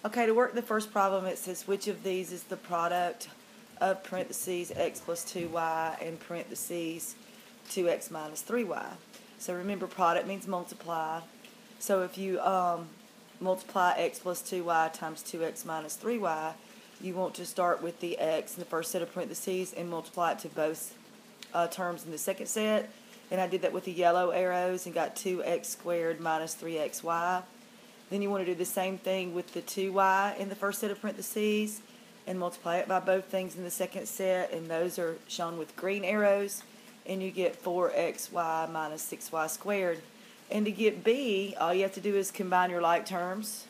Okay, to work the first problem, it says which of these is the product of parentheses x plus 2y and parentheses 2x minus 3y. So remember, product means multiply. So if you multiply x plus 2y times 2x minus 3y, you want to start with the x in the first set of parentheses and multiply it to both terms in the second set. And I did that with the yellow arrows and got 2x squared minus 3xy. Then you want to do the same thing with the 2y in the first set of parentheses and multiply it by both things in the second set, and those are shown with green arrows, and you get 4xy minus 6y squared. And to get b, all you have to do is combine your like terms,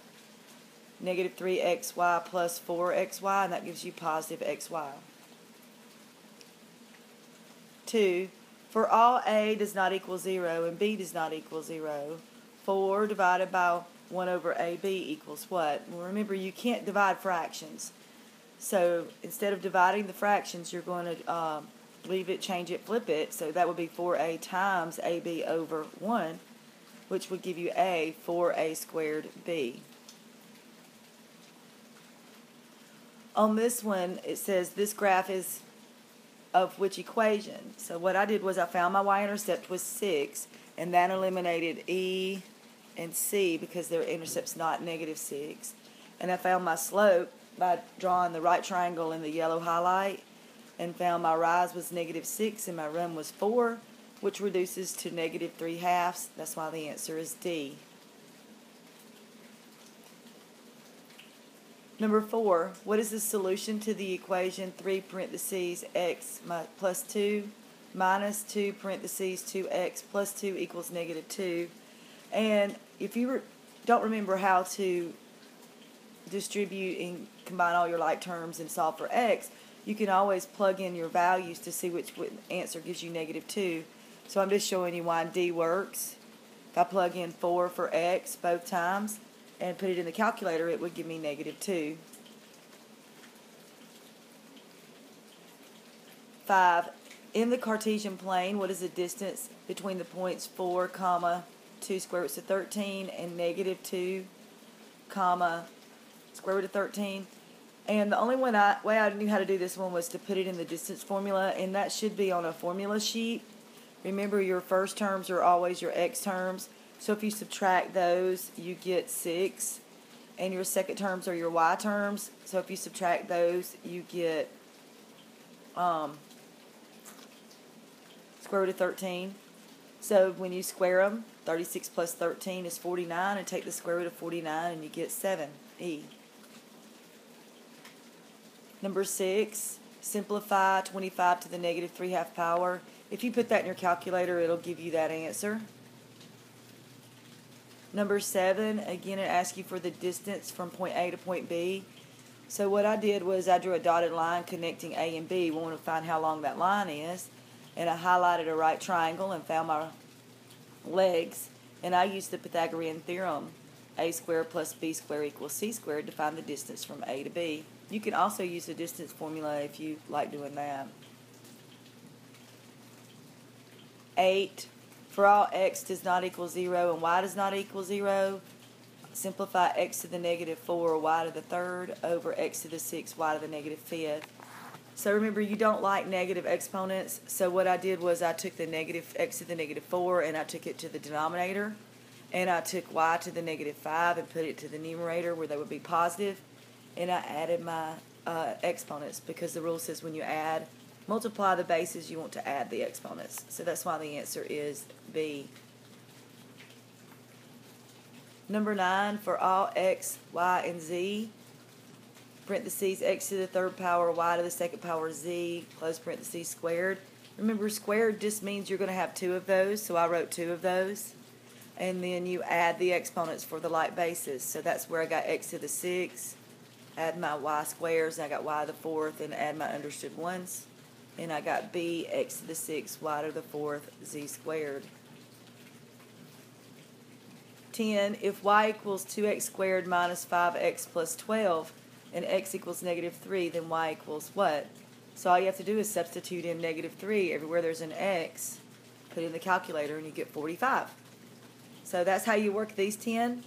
negative 3xy plus 4xy, and that gives you positive xy. 2. For all a does not equal 0 and b does not equal 0, 4 divided by 1 over ab equals what? Well, remember, you can't divide fractions. So instead of dividing the fractions, you're going to leave it, change it, flip it. So that would be 4a times ab over 1, which would give you a, 4a squared b. On this one, it says this graph is of which equation? So what I did was I found my y-intercept was 6, and that eliminated e and c because their intercept's not negative 6. And I found my slope by drawing the right triangle in the yellow highlight, and found my rise was negative 6 and my run was 4, which reduces to negative 3/2. That's why the answer is D. Number 4, what is the solution to the equation 3 parentheses x plus 2 minus 2 parentheses 2x plus 2 equals negative 2? And if you don't remember how to distribute and combine all your like terms and solve for x, you can always plug in your values to see which answer gives you negative 2. So I'm just showing you why D works. If I plug in 4 for x both times and put it in the calculator, it would give me negative 2. 5. In the Cartesian plane, what is the distance between the points 4, 2 square roots of 13 and negative 2, square root of 13? And the only way I knew how to do this one was to put it in the distance formula, and that should be on a formula sheet. Remember, your first terms are always your x terms, so if you subtract those, you get 6. And your second terms are your y terms, so if you subtract those, you get square root of 13. So when you square them, 36 plus 13 is 49, and take the square root of 49 and you get 7, E. Number 6, simplify 25 to the negative 3/2 power. If you put that in your calculator, it'll give you that answer. Number 7, again, it asks you for the distance from point A to point B. So what I did was I drew a dotted line connecting A and B. We want to find how long that line is. And I highlighted a right triangle and found my legs. And I used the Pythagorean theorem, a squared plus b squared equals c squared, to find the distance from A to B. You can also use the distance formula if you like doing that. 8, for all x does not equal 0 and y does not equal 0, simplify x to the negative 4, y to the 3rd, over x to the 6, y to the negative 5th. So remember, you don't like negative exponents, so what I did was I took the negative x to the negative 4 and I took it to the denominator, and I took y to the negative 5 and put it to the numerator where they would be positive, and I added my exponents, because the rule says when you multiply the bases, you want to add the exponents. So that's why the answer is B. Number 9, for all x, y, and z, parentheses x to the 3rd power, y to the 2nd power, z, close parentheses, squared. Remember, squared just means you're going to have 2 of those, so I wrote 2 of those. And then you add the exponents for the like bases. So that's where I got x to the 6, add my y squares, and I got y to the 4th, and add my understood ones. And I got b, x to the 6th, y to the 4th, z squared. 10, if y equals 2x squared minus 5x plus 12, and x equals negative 3, then y equals what? So all you have to do is substitute in negative 3 everywhere there's an x, put it in the calculator, and you get 45. So that's how you work these 10.